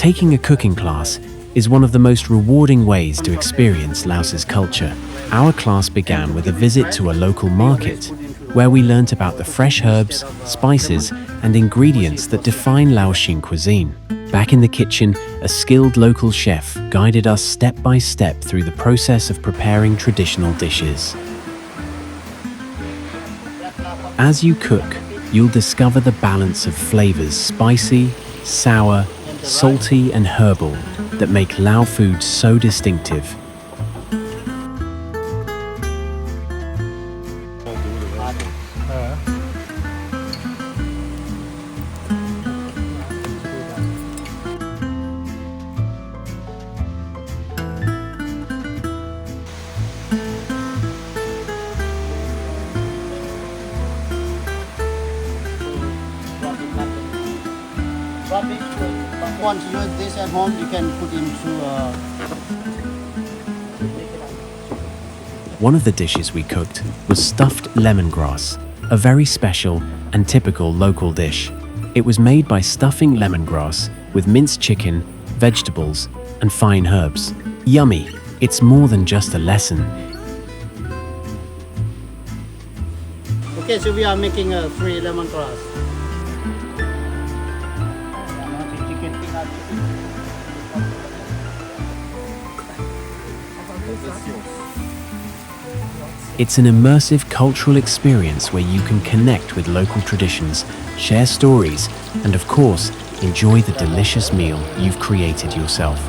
Taking a cooking class is one of the most rewarding ways to experience Laos's culture. Our class began with a visit to a local market, where we learnt about the fresh herbs, spices, and ingredients that define Laotian cuisine. Back in the kitchen, a skilled local chef guided us step by step through the process of preparing traditional dishes. As you cook, you'll discover the balance of flavors: spicy, sour, salty, and herbal that make Lao food so distinctive. Once you use this at home, you can put into One of the dishes we cooked was stuffed lemongrass, a very special and typical local dish. It was made by stuffing lemongrass with minced chicken, vegetables, and fine herbs. Yummy! It's more than just a lesson. Okay, so we are making a 3 lemongrass. It's an immersive cultural experience where you can connect with local traditions, share stories, and of course, enjoy the delicious meal you've created yourself.